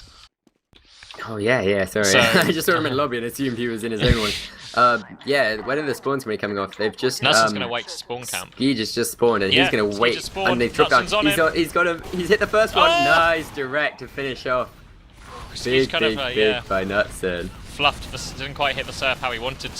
Speaker 2: Oh yeah, sorry.
Speaker 1: So,
Speaker 2: I just saw him in lobby and assumed he was in his own one. Yeah, when are the spawns going to be coming off? They've just
Speaker 1: Nutson's going to wait to spawn camp.
Speaker 2: He just spawned and he's going to wait. And they've dropped down. He's hit the first one.
Speaker 1: Oh!
Speaker 2: Nice, direct to finish off. Big by Nutson.
Speaker 1: Fluffed, didn't quite hit the surf how he wanted.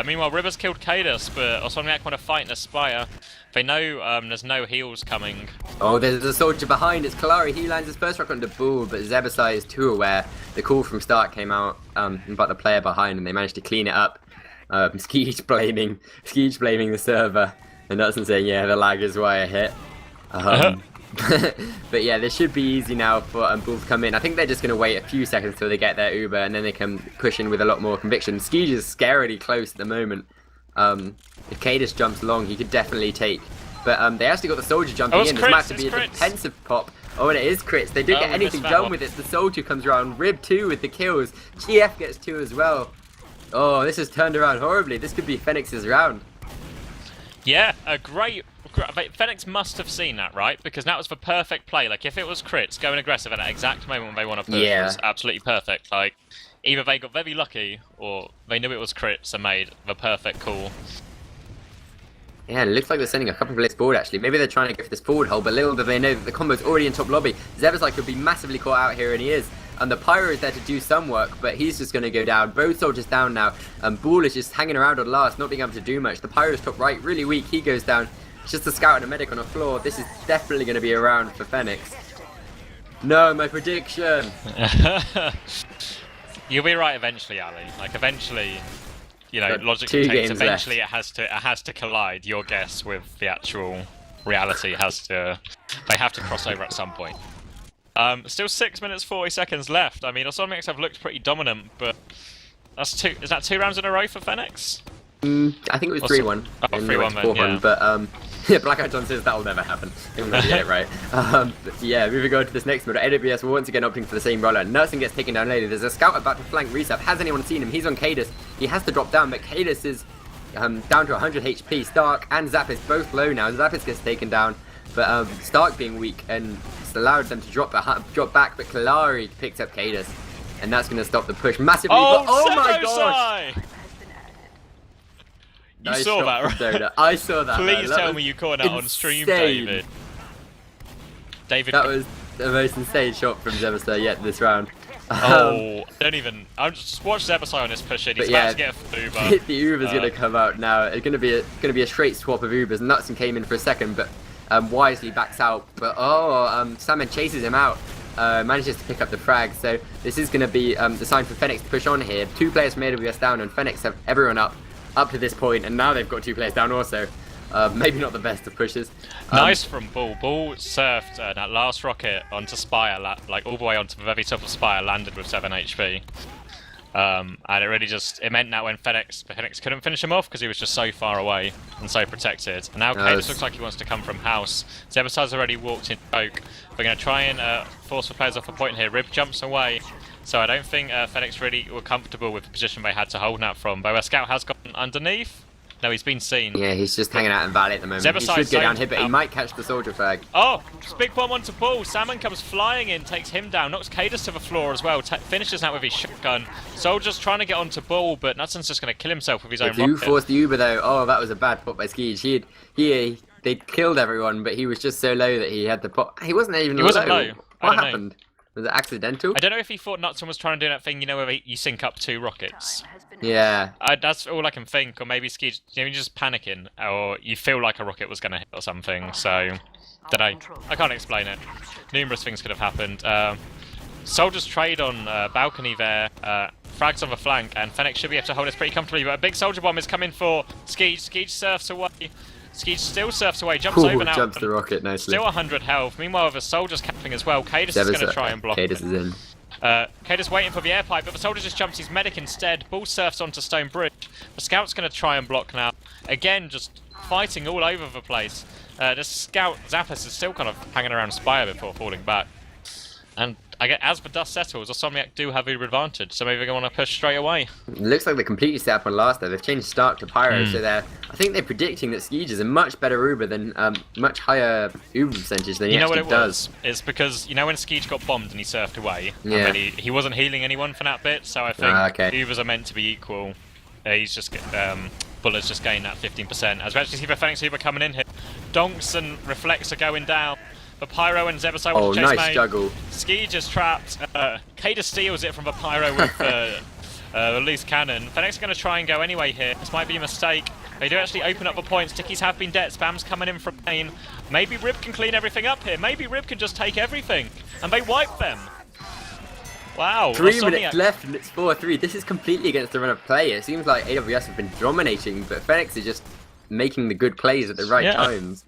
Speaker 1: Meanwhile, Rivers killed Cadus, but Awsomniac want to fight and aspire. They know there's no heals coming.
Speaker 2: Oh, there's a soldier behind. It's Kalari. He lands his first rock on the Bull, but Zebasai is too aware. The call from Stark came out about the player behind, and they managed to clean it up. Skeege blaming the server, and Nutson saying, yeah, the lag is why I hit. But yeah, this should be easy now for Bull to come in. I think they're just going to wait a few seconds till they get their Uber, and then they can push in with a lot more conviction. Skeege is scarily close at the moment. If Cadus jumps long, he could definitely take. But they actually got the soldier jumping in. This might have to be a defensive pop. Oh, and it is crits. They don't get anything done with it. The soldier comes around. Rib 2 with the kills. GF gets 2 as well. Oh, this has turned around horribly. This could be Fennex's round.
Speaker 1: Yeah, a great. Fenneks must have seen that, right? Because that was the perfect play. Like, if it was crits going aggressive at that exact moment when they want to push, it was absolutely perfect. Like, either they got very lucky, or they knew it was crits and made the perfect call.
Speaker 2: Yeah, it looks like they're sending a couple of players forward actually. Maybe they're trying to go for this forward hold, but little do they know that the combo's already in top lobby. Zebasai could be massively caught out here, and he is. And the Pyro is there to do some work, but he's just going to go down. Both soldiers down now. And Ball is just hanging around on last, not being able to do much. The Pyro's top right, really weak. He goes down. It's just a scout and a medic on the floor. This is definitely going to be a round for Fenneks. No, my prediction.
Speaker 1: You'll be right eventually, Ali. Like eventually, you know,
Speaker 2: Got
Speaker 1: logic
Speaker 2: 2
Speaker 1: dictates.
Speaker 2: games
Speaker 1: Eventually,
Speaker 2: left.
Speaker 1: it has to collide. Your guess with the actual reality they have to cross over at some point. Still 6 minutes 40 seconds left. I mean, Awsomniacs have looked pretty dominant, but that's is that 2 rounds in a row for Fenneks?
Speaker 2: I think it was 3-1.
Speaker 1: Oh, 3-1 then, yeah.
Speaker 2: But yeah, Blackout John says that'll never happen. He'll never get it right. Yeah, moving on to this next mode. AWS will once again opting for the same roller. Nursing gets taken down later. There's a scout about to flank Resap. Has anyone seen him? He's on Cadus. He has to drop down, but Cadus is down to 100 HP. Stark and Zappis both low now. Zappis gets taken down, but Stark being weak and it's allowed them to drop back, but Kalari picks up Cadus. And that's going to stop the push massively.
Speaker 1: Oh
Speaker 2: My gosh!
Speaker 1: You
Speaker 2: Nice
Speaker 1: saw that,
Speaker 2: shot from
Speaker 1: right?
Speaker 2: Doda. I saw that.
Speaker 1: Please
Speaker 2: man.
Speaker 1: tell me you caught that on stream,
Speaker 2: insane.
Speaker 1: David. David.
Speaker 2: That was the most insane shot from Zebasai yet this round.
Speaker 1: Oh, don't even. I'm just watch Zebasai on this push in. He's about to get a full Uber.
Speaker 2: The Uber's going to come out now. It's going to be a straight swap of Ubers. Nutson came in for a second, but wisely backs out. But Salmon chases him out. Manages to pick up the frag. So this is going to be the sign for Fenneks to push on here. 2 players from AWS down, and Fenneks have everyone up to this point, and now they've got 2 players down also. Maybe not the best of pushes.
Speaker 1: Nice from Bull. Bull surfed that last rocket onto Spire, like all the way onto the very top of Spire, landed with 7 HP. And it really it meant that when Fenneks couldn't finish him off because he was just so far away and so protected. And now Cadus looks like he wants to come from house. Zebasai's already walked in choke. We're going to try and force the players off a point here. Rib jumps away. So I don't think Fenneks really were comfortable with the position they had to hold that from. But Scout has gone underneath. No, he's been seen.
Speaker 2: Yeah, he's just hanging out in Valley at the moment.
Speaker 1: Zebasai
Speaker 2: he should get down here, but he might catch the soldier flag.
Speaker 1: Oh, big bomb onto Bull. Salmon comes flying in, takes him down, knocks Cadus to the floor as well. Finishes out with his shotgun. Soldier's trying to get onto Bull, but Nutson's just going to kill himself with his own rocket.
Speaker 2: Forced the Uber though. Oh, that was a bad pop by Skeege. They killed everyone, but he was just so low that he had the pop. He wasn't even low. What happened? Was it accidental?
Speaker 1: I don't know if he thought Nutson was trying to do that thing, you know, where you sync up 2 rockets.
Speaker 2: Yeah.
Speaker 1: That's all I can think, or maybe Skeege, you're just panicking, or you feel like a rocket was going to hit or something, so... Don't know. I can't explain it. Numerous things could have happened. Soldiers trade on balcony there, frags on the flank, and Fenneks should be able to hold this pretty comfortably, but a big soldier bomb is coming for Skeege. Skeege surfs away. Skeege still surfs away, jumps over now.
Speaker 2: Jumps the rocket nicely.
Speaker 1: Still 100 health. Meanwhile, the soldier's camping as well. Cadus is going to try and block
Speaker 2: Cadus is in.
Speaker 1: Cadus waiting for the air pipe, but the soldier just jumps his medic instead. Bull surfs onto Stone Bridge. The scout's going to try and block now. Again, just fighting all over the place. The scout, Zappis, is still kind of hanging around Spire before falling back. And as the dust settles, Awsomniac do have the advantage, so maybe they want to push straight away.
Speaker 2: It looks like they completely set up on last though. They've changed Stark to Pyro, so I think they're predicting that Skeege is a much better Uber than much higher Uber percentage than he actually does.
Speaker 1: It's because, you know, when Skeege got bombed and he surfed away, he wasn't healing anyone for that bit, so I think Ubers are meant to be equal. He's just Bullet's just gained that 15%. As we actually see the Fenneks Uber coming in here. Donks and Reflex are going down. The Pyro and Zebasai want to chase
Speaker 2: nice juggle.
Speaker 1: Skeege is trapped. Cadus steals it from the Pyro with the loose cannon. Fenneks are going to try and go anyway here. This might be a mistake. They do actually open up the points. Tickies have been dead. Spam's coming in from main. Maybe Rib can clean everything up here. Maybe Rib can just take everything. And they wipe them. Wow.
Speaker 2: 3 minutes left and it's 4-3. This is completely against the run of play. It seems like AWS have been dominating, but Fenneks is just making the good plays at the right times.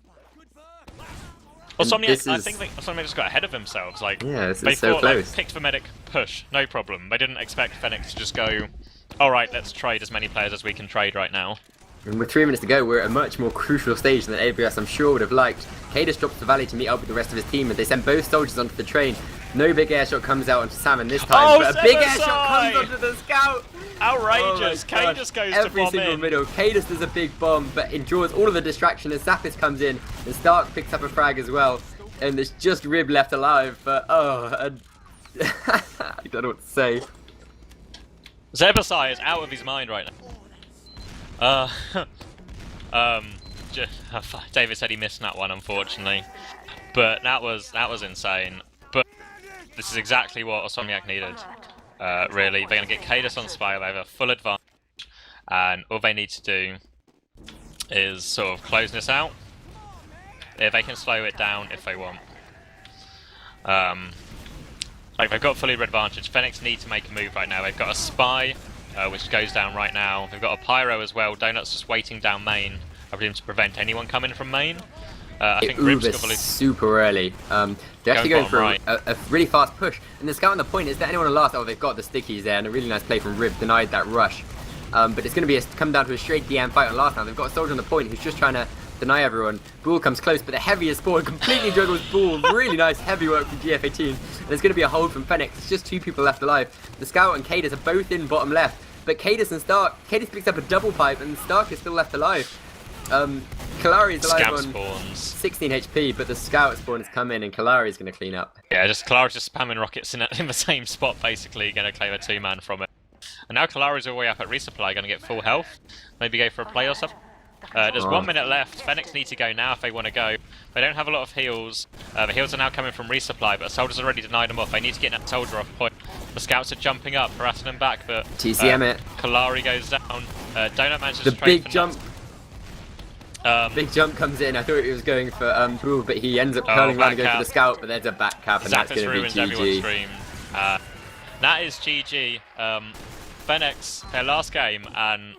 Speaker 1: Awsomniac, I think Awsomniac just got ahead of themselves. Like,
Speaker 2: this
Speaker 1: they
Speaker 2: is so
Speaker 1: thought,
Speaker 2: close.
Speaker 1: pick the medic, push, no problem. They didn't expect Fenneks to just go, alright, let's trade as many players as we can trade right now.
Speaker 2: And with 3 minutes to go, we're at a much more crucial stage than AWS I'm sure would have liked. Cadus drops to Valley to meet up with the rest of his team, and they send both soldiers onto the train. No big air shot comes out onto Salmon this time, but a big air shot comes onto the scout!
Speaker 1: Outrageous! Cadus goes to
Speaker 2: every
Speaker 1: bomb
Speaker 2: single
Speaker 1: in.
Speaker 2: middle. Cadus does a big bomb, but endures all of the distraction as Zappis comes in, and Stark picks up a frag as well. And there's just Rib left alive, but I don't know what to say.
Speaker 1: Zebasai is out of his mind right now. David said he missed that one, unfortunately. But that was insane. But this is exactly what Awsomniac needed. Really, they're going to get Cadus on Spy. They have a full advantage, and all they need to do is sort of close this out. If they can slow it down if they want. Like, they've got fully advantage. Fenneks need to make a move right now. They've got a Spy, which goes down right now. They've got a Pyro as well. Donut's just waiting down main, I presume, to prevent anyone coming from main. I think Rib's probably
Speaker 2: super early. They're actually going for a really fast push. And the scout on the point is that anyone on last, oh, they've got the stickies there, and a really nice play from Rib denied that rush. But it's going to be come down to a straight DM fight on last now. They've got a soldier on the point who's just trying to deny everyone. Bull comes close, but the heaviest spawn completely juggles Bull. Really nice heavy work from GF18. And there's going to be a hold from Fenneks. It's just 2 people left alive. The scout and Cadus are both in bottom left. But Cadus and Stark, Cadus picks up a double pipe, and Stark is still left alive. Kalari is alive on
Speaker 1: spawns.
Speaker 2: 16 HP, but the scout spawn has come in, and Kalari is going to clean up.
Speaker 1: Yeah, Kalari's just spamming rockets in the same spot, basically, going to claim a 2-man from it. And now Kalari's all the way up at resupply, going to get full health. Maybe go for a play or something. There's 1 minute left. Fenneks need to go now if they want to go. They don't have a lot of heals. The heals are now coming from resupply, but Soldier's already denied them off. They need to get that Soldier off point. The scouts are jumping up, harassing them back, but
Speaker 2: TCM it.
Speaker 1: Kalari goes down. Donut manages
Speaker 2: the
Speaker 1: to trade
Speaker 2: big jump. Big jump comes in. I thought he was going for Bull, but he ends up curling around and going for the scout, but there's a back cap, and that's going to be GG.
Speaker 1: That is GG. Fenneks, their last game, and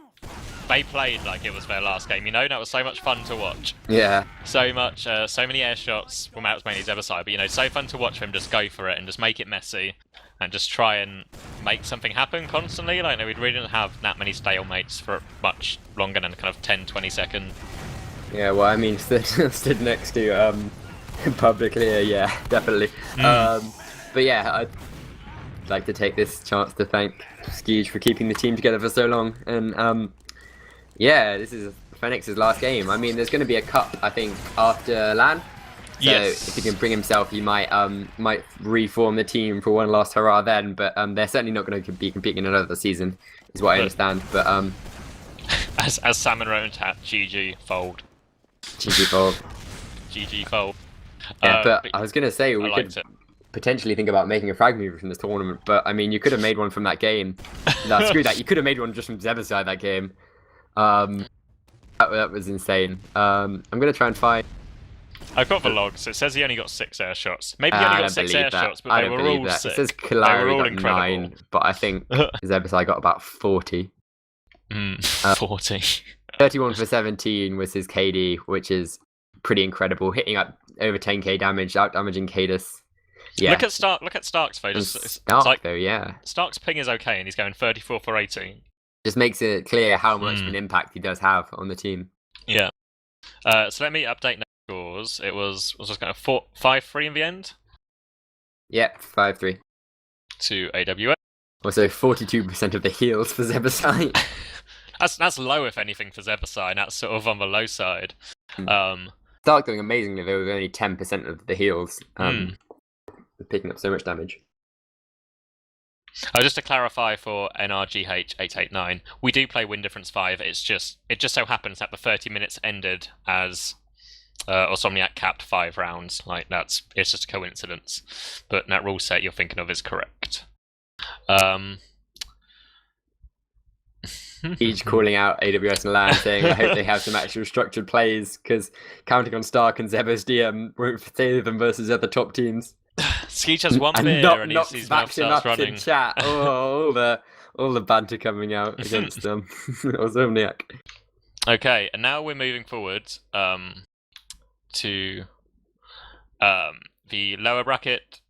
Speaker 1: they played like it was their last game. You know, that was so much fun to watch.
Speaker 2: Yeah.
Speaker 1: So much, so many air shots. Well, that was mainly his other side, but you know, so fun to watch them just go for it and just make it messy and just try and make something happen constantly. Like, no, we really didn't have that many stalemates for much longer than kind of 10-20 seconds.
Speaker 2: Yeah, well, I mean, stood next to publicly, yeah, definitely. But yeah, I'd like to take this chance to thank Skeege for keeping the team together for so long. And yeah, this is Fenneks' last game. I mean, there's going to be a cup, I think, after LAN. So if he can bring himself, he might reform the team for one last hurrah then. But they're certainly not going to be competing in another season, is what I understand. But
Speaker 1: as Salmon wrote in chat, GG fold.
Speaker 2: GG fold.
Speaker 1: GG fold.
Speaker 2: Yeah, but I was going to say we could potentially think about making a frag move from this tournament. But I mean, you could have made one from that game. No, screw that. You could have made one just from Zeb's side that game. That was insane. I'm going to try and find.
Speaker 1: I've got the logs. It says he only got 6 air shots. Maybe he only got 6 air shots, but they were all sick.
Speaker 2: It says Kalari got 9, but I think Zebasai got about 40.
Speaker 1: 40.
Speaker 2: 31 for 17 was his KD, which is pretty incredible. Hitting up over 10k damage, out damaging Cadus. Yeah.
Speaker 1: Look at Stark's though.
Speaker 2: Stark like, though, yeah.
Speaker 1: Stark's ping is okay, and he's going 34 for 18.
Speaker 2: Just makes it clear how much of an impact he does have on the team.
Speaker 1: Yeah. So let me update scores. It was just kind of 5-3 in the end.
Speaker 2: Yeah, 5-3
Speaker 1: to AWS.
Speaker 2: Also, 42% of the heals for Zebasai.
Speaker 1: That's low, if anything, for Zebasai, and that's sort of on the low side.
Speaker 2: Stark doing amazingly though, with only 10% of the heals. Picking up so much damage.
Speaker 1: Just to clarify for NRGH889, we do play Win Difference 5. It just so happens that the 30 minutes ended as Awsomniac capped 5 rounds. Like it's just a coincidence. But that rule set you're thinking of is correct.
Speaker 2: Each calling out AWS and LAN, saying I hope they have some actual structured plays, because counting on Stark and Zeb's DM won't save them versus other top teams.
Speaker 1: Skeech has one beer and his mouth starts running.
Speaker 2: In chat. Oh, all the banter coming out against them. Awsomniac.
Speaker 1: Okay, and now we're moving forward to the lower bracket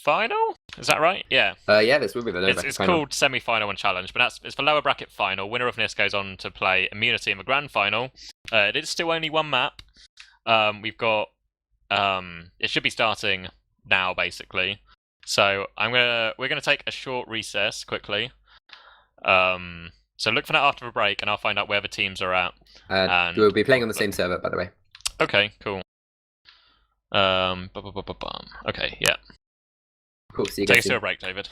Speaker 1: final. Is that right? Yeah.
Speaker 2: Yeah, this will be the lower bracket
Speaker 1: it's
Speaker 2: final.
Speaker 1: called semi-final and challenge, but it's the lower bracket final. Winner of this goes on to play immunity in the grand final. It is still only one map. We've got it should be starting now, basically. So we're gonna take a short recess quickly. So look for that after the break, and I'll find out where the teams are at. And
Speaker 2: we'll be playing on the same server, by the way.
Speaker 1: Okay, cool. Okay, yeah.
Speaker 2: Cool. See you
Speaker 1: Take
Speaker 2: guys
Speaker 1: us to
Speaker 2: soon.
Speaker 1: a break, David.